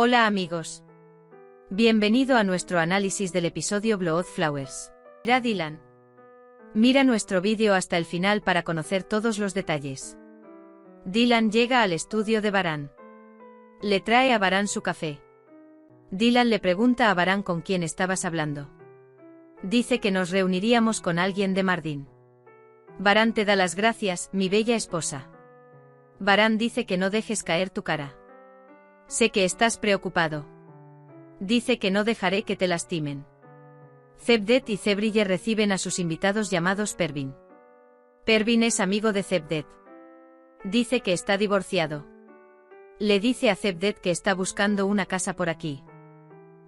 Hola amigos. Bienvenido a nuestro análisis del episodio Bloodflowers. Mira Dylan. Mira nuestro vídeo hasta el final para conocer todos los detalles. Dylan llega al estudio de Baran. Le trae a Baran su café. Dylan le pregunta a Baran con quién estabas hablando. Dice que nos reuniríamos con alguien de Mardin. Baran te da las gracias, mi bella esposa. Baran dice que no dejes caer tu cara. Sé que estás preocupado. Dice que no dejaré que te lastimen. Cevdet y Cebrille reciben a sus invitados llamados Pervin. Pervin es amigo de Cevdet. Dice que está divorciado. Le dice a Cevdet que está buscando una casa por aquí.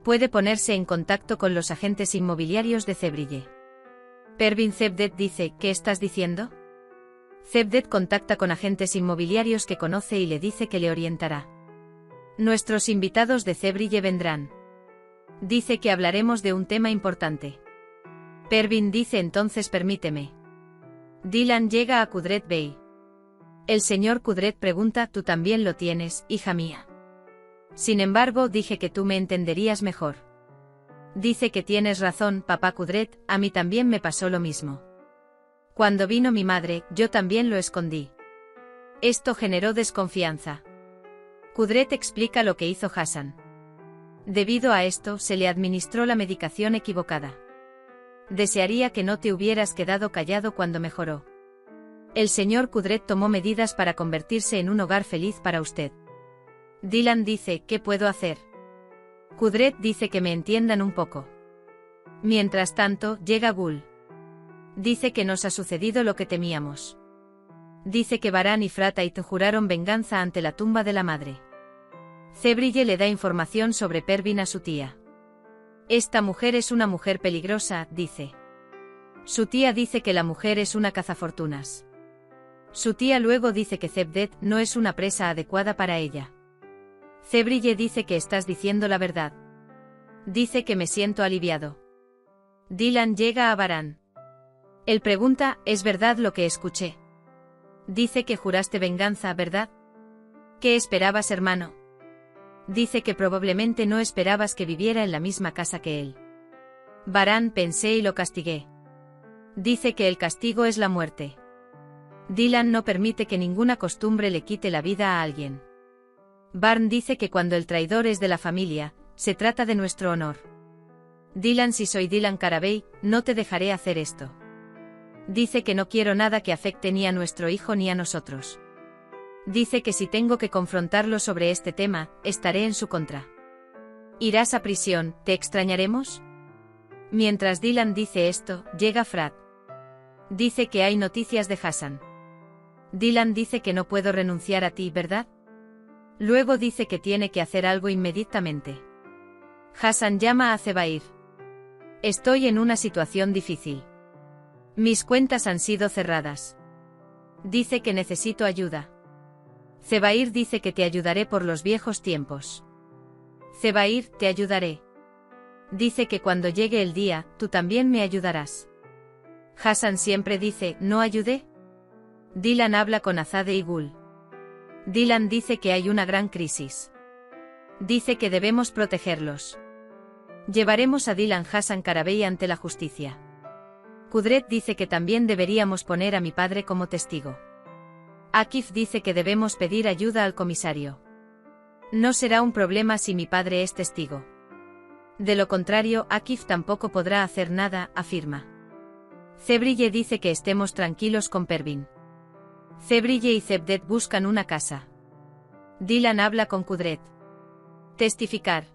Puede ponerse en contacto con los agentes inmobiliarios de Cebrille. Pervin Cevdet dice, ¿qué estás diciendo? Cevdet contacta con agentes inmobiliarios que conoce y le dice que le orientará. Nuestros invitados de Cebrille vendrán. Dice que hablaremos de un tema importante. Pervin dice entonces permíteme. Dylan llega a Kudret Bey. El señor Kudret pregunta, ¿tú también lo tienes, hija mía? Sin embargo, dije que tú me entenderías mejor. Dice que tienes razón, papá Kudret, a mí también me pasó lo mismo. Cuando vino mi madre, yo también lo escondí. Esto generó desconfianza. Kudret explica lo que hizo Hassan. Debido a esto, se le administró la medicación equivocada. Desearía que no te hubieras quedado callado cuando mejoró. El señor Kudret tomó medidas para convertirse en un hogar feliz para usted. Dylan dice, ¿qué puedo hacer? Kudret dice que me entiendan un poco. Mientras tanto, llega Gul. Dice que nos ha sucedido lo que temíamos. Dice que Baran y Fratait juraron venganza ante la tumba de la madre. Cebrille le da información sobre Pervin a su tía. Esta mujer es una mujer peligrosa, dice. Su tía dice que la mujer es una cazafortunas. Su tía luego dice que Cevdet no es una presa adecuada para ella. Cebrille dice que estás diciendo la verdad. Dice que me siento aliviado. Dylan llega a Baran. Él pregunta, ¿es verdad lo que escuché? Dice que juraste venganza, ¿verdad? ¿Qué esperabas, hermano? Dice que probablemente no esperabas que viviera en la misma casa que él. Baran pensé y lo castigué. Dice que el castigo es la muerte. Dylan no permite que ninguna costumbre le quite la vida a alguien. Barn dice que cuando el traidor es de la familia, se trata de nuestro honor. Dylan, si soy Dylan Carabey, no te dejaré hacer esto. Dice que no quiero nada que afecte ni a nuestro hijo ni a nosotros. Dice que si tengo que confrontarlo sobre este tema, estaré en su contra. ¿Irás a prisión, te extrañaremos? Mientras Dylan dice esto, llega Frat. Dice que hay noticias de Hassan. Dylan dice que no puedo renunciar a ti, ¿verdad? Luego dice que tiene que hacer algo inmediatamente. Hassan llama a Zebair. Estoy en una situación difícil. Mis cuentas han sido cerradas. Dice que necesito ayuda. Zebair dice que te ayudaré por los viejos tiempos. Zebair, te ayudaré. Dice que cuando llegue el día, tú también me ayudarás. Hassan siempre dice, ¿no ayudé? Dylan habla con Azade y Gul. Dylan dice que hay una gran crisis. Dice que debemos protegerlos. Llevaremos a Dylan Hassan Carabey ante la justicia. Kudret dice que también deberíamos poner a mi padre como testigo. Akif dice que debemos pedir ayuda al comisario. No será un problema si mi padre es testigo. De lo contrario, Akif tampoco podrá hacer nada, afirma. Cebrille dice que estemos tranquilos con Pervin. Cebrille y Cevdet buscan una casa. Dylan habla con Kudret. Testificar.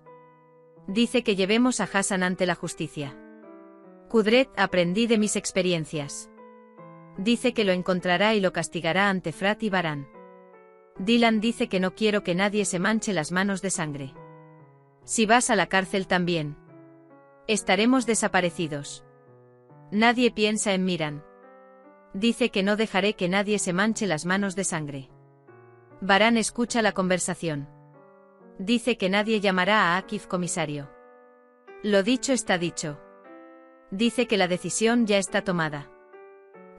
Dice que llevemos a Hassan ante la justicia. Kudret, aprendí de mis experiencias. Dice que lo encontrará y lo castigará ante Frat y Baran. Dylan dice que no quiero que nadie se manche las manos de sangre. Si vas a la cárcel también. Estaremos desaparecidos. Nadie piensa en Miran. Dice que no dejaré que nadie se manche las manos de sangre. Baran escucha la conversación. Dice que nadie llamará a Akif comisario. Lo dicho está dicho. Dice que la decisión ya está tomada.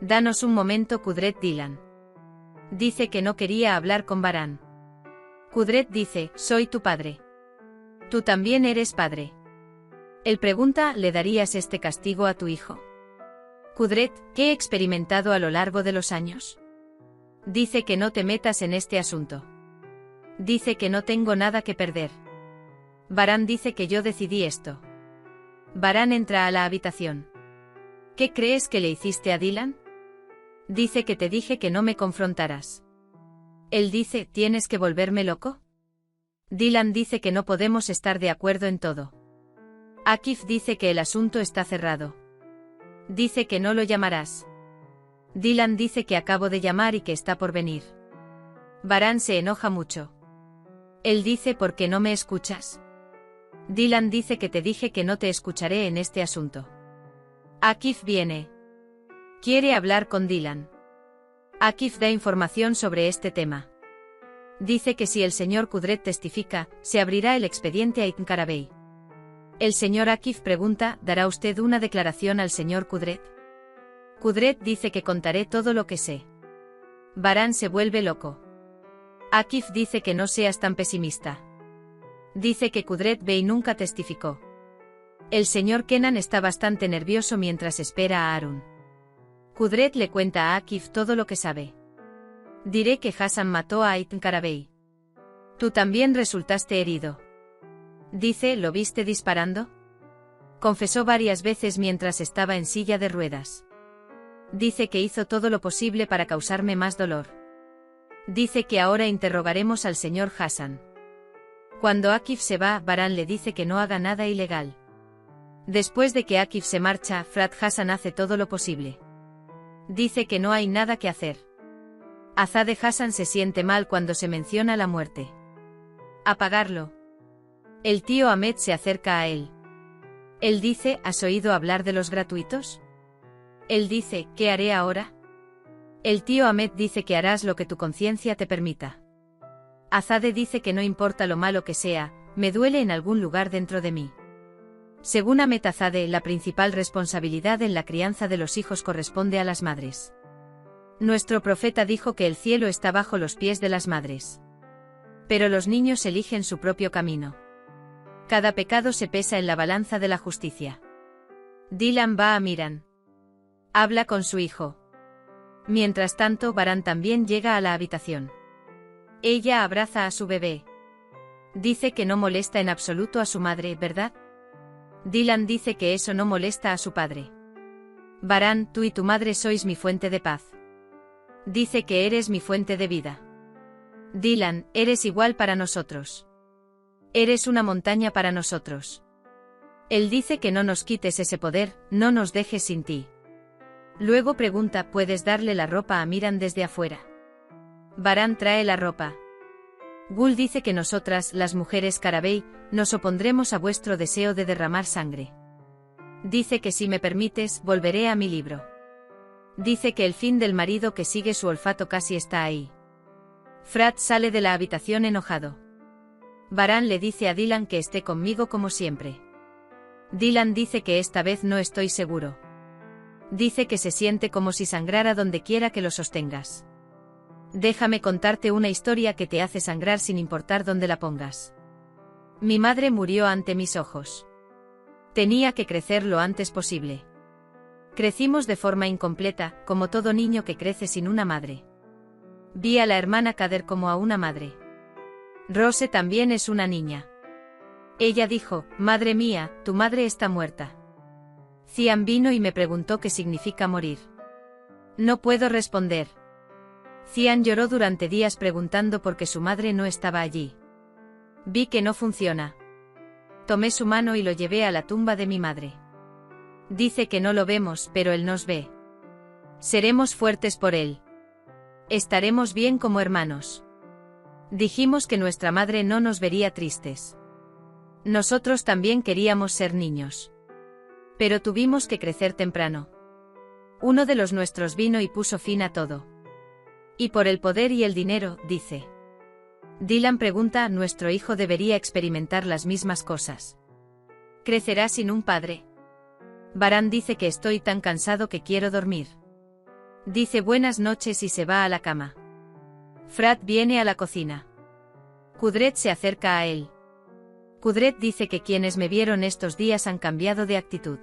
Danos un momento, Kudret. Dylan dice que no quería hablar con Baran. Kudret dice, soy tu padre. Tú también eres padre. Él pregunta, ¿le darías este castigo a tu hijo? Kudret, ¿qué he experimentado a lo largo de los años? Dice que no te metas en este asunto. Dice que no tengo nada que perder. Baran dice que yo decidí esto. Baran entra a la habitación. ¿Qué crees que le hiciste a Dylan? Dice que te dije que no me confrontaras. Él dice, ¿tienes que volverme loco? Dylan dice que no podemos estar de acuerdo en todo. Akif dice que el asunto está cerrado. Dice que no lo llamarás. Dylan dice que acabo de llamar y que está por venir. Baran se enoja mucho. Él dice, ¿por qué no me escuchas? Dylan dice que te dije que no te escucharé en este asunto. Akif viene. Quiere hablar con Dylan. Akif da información sobre este tema. Dice que si el señor Kudret testifica, se abrirá el expediente a Ibn Karabey. El señor Akif pregunta, ¿dará usted una declaración al señor Kudret? Kudret dice que contaré todo lo que sé. Baran se vuelve loco. Akif dice que no seas tan pesimista. Dice que Kudret Bey nunca testificó. El señor Kenan está bastante nervioso mientras espera a Harun. Kudret le cuenta a Akif todo lo que sabe. Diré que Hassan mató a Ibn Karabey. Tú también resultaste herido. Dice, ¿lo viste disparando? Confesó varias veces mientras estaba en silla de ruedas. Dice que hizo todo lo posible para causarme más dolor. Dice que ahora interrogaremos al señor Hassan. Cuando Akif se va, Baran le dice que no haga nada ilegal. Después de que Akif se marcha, Frat Hassan hace todo lo posible. Dice que no hay nada que hacer. Azade Hassan se siente mal cuando se menciona la muerte. Apagarlo. El tío Ahmed se acerca a él. Él dice, ¿has oído hablar de los gratuitos? Él dice, ¿qué haré ahora? El tío Ahmed dice que harás lo que tu conciencia te permita. Azade dice que no importa lo malo que sea, me duele en algún lugar dentro de mí. Según Ahmed Azade, la principal responsabilidad en la crianza de los hijos corresponde a las madres. Nuestro profeta dijo que el cielo está bajo los pies de las madres. Pero los niños eligen su propio camino. Cada pecado se pesa en la balanza de la justicia. Dylan va a Miran. Habla con su hijo. Mientras tanto, Baran también llega a la habitación. Ella abraza a su bebé. Dice que no molesta en absoluto a su madre, ¿verdad? Dylan dice que eso no molesta a su padre. Baran, tú y tu madre sois mi fuente de paz. Dice que eres mi fuente de vida. Dylan, eres igual para nosotros. Eres una montaña para nosotros. Él dice que no nos quites ese poder, no nos dejes sin ti. Luego pregunta, ¿puedes darle la ropa a Miran desde afuera? Baran trae la ropa. Gul dice que nosotras, las mujeres Karabey, nos opondremos a vuestro deseo de derramar sangre. Dice que si me permites, volveré a mi libro. Dice que el fin del marido que sigue su olfato casi está ahí. Frat sale de la habitación enojado. Baran le dice a Dylan que esté conmigo como siempre. Dylan dice que esta vez no estoy seguro. Dice que se siente como si sangrara donde quiera que lo sostengas. Déjame contarte una historia que te hace sangrar sin importar dónde la pongas. Mi madre murió ante mis ojos. Tenía que crecer lo antes posible. Crecimos de forma incompleta, como todo niño que crece sin una madre. Vi a la hermana Kader como a una madre. Rose también es una niña. Ella dijo, madre mía, tu madre está muerta. Cian vino y me preguntó qué significa morir. No puedo responder. Cian lloró durante días preguntando por qué su madre no estaba allí. Vi que no funciona. Tomé su mano y lo llevé a la tumba de mi madre. Dice que no lo vemos, pero él nos ve. Seremos fuertes por él. Estaremos bien como hermanos. Dijimos que nuestra madre no nos vería tristes. Nosotros también queríamos ser niños. Pero tuvimos que crecer temprano. Uno de los nuestros vino y puso fin a todo. Y por el poder y el dinero, dice. Dylan pregunta, ¿nuestro hijo debería experimentar las mismas cosas? ¿Crecerá sin un padre? Baran dice que estoy tan cansado que quiero dormir. Dice buenas noches y se va a la cama. Frat viene a la cocina. Kudret se acerca a él. Kudret dice que quienes me vieron estos días han cambiado de actitud.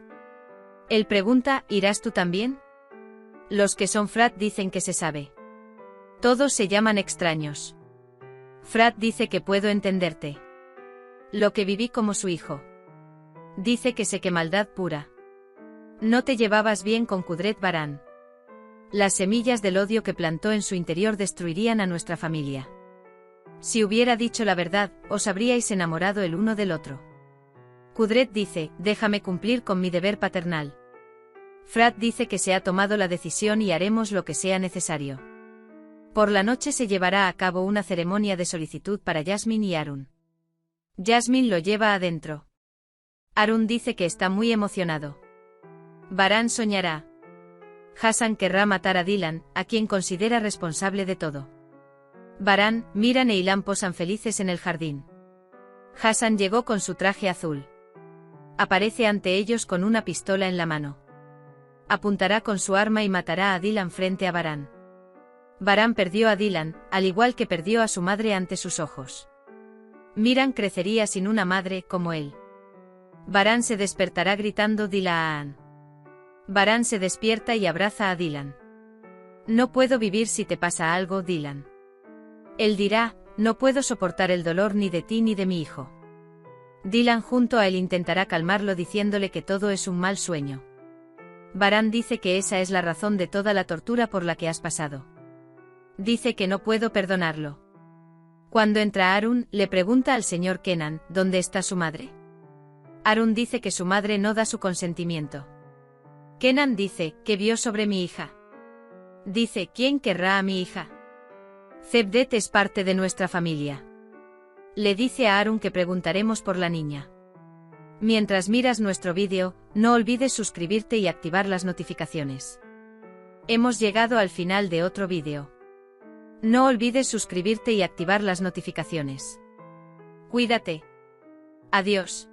Él pregunta, ¿irás tú también? Los que son Frat dicen que se sabe. Todos se llaman extraños. Frat dice que puedo entenderte. Lo que viví como su hijo. Dice que sé que maldad pura. No te llevabas bien con Kudret Baran. Las semillas del odio que plantó en su interior destruirían a nuestra familia. Si hubiera dicho la verdad, os habríais enamorado el uno del otro. Kudret dice, déjame cumplir con mi deber paternal. Frat dice que se ha tomado la decisión y haremos lo que sea necesario. Por la noche se llevará a cabo una ceremonia de solicitud para Yasmin y Harun. Yasmin lo lleva adentro. Harun dice que está muy emocionado. Baran soñará. Hassan querrá matar a Dylan, a quien considera responsable de todo. Baran, Miran e Ilan posan felices en el jardín. Hassan llegó con su traje azul. Aparece ante ellos con una pistola en la mano. Apuntará con su arma y matará a Dylan frente a Baran. Baran perdió a Dylan, al igual que perdió a su madre ante sus ojos. Miran crecería sin una madre como él. Baran se despertará gritando Dylan. Baran se despierta y abraza a Dylan. No puedo vivir si te pasa algo, Dylan. Él dirá, no puedo soportar el dolor ni de ti ni de mi hijo. Dylan junto a él intentará calmarlo diciéndole que todo es un mal sueño. Baran dice que esa es la razón de toda la tortura por la que has pasado. Dice que no puedo perdonarlo. Cuando entra Harun, le pregunta al señor Kenan, ¿dónde está su madre? Harun dice que su madre no da su consentimiento. Kenan dice, ¿qué vio sobre mi hija? Dice, ¿quién querrá a mi hija? Zebdet es parte de nuestra familia. Le dice a Harun que preguntaremos por la niña. Mientras miras nuestro vídeo, no olvides suscribirte y activar las notificaciones. Hemos llegado al final de otro vídeo. No olvides suscribirte y activar las notificaciones. Cuídate. Adiós.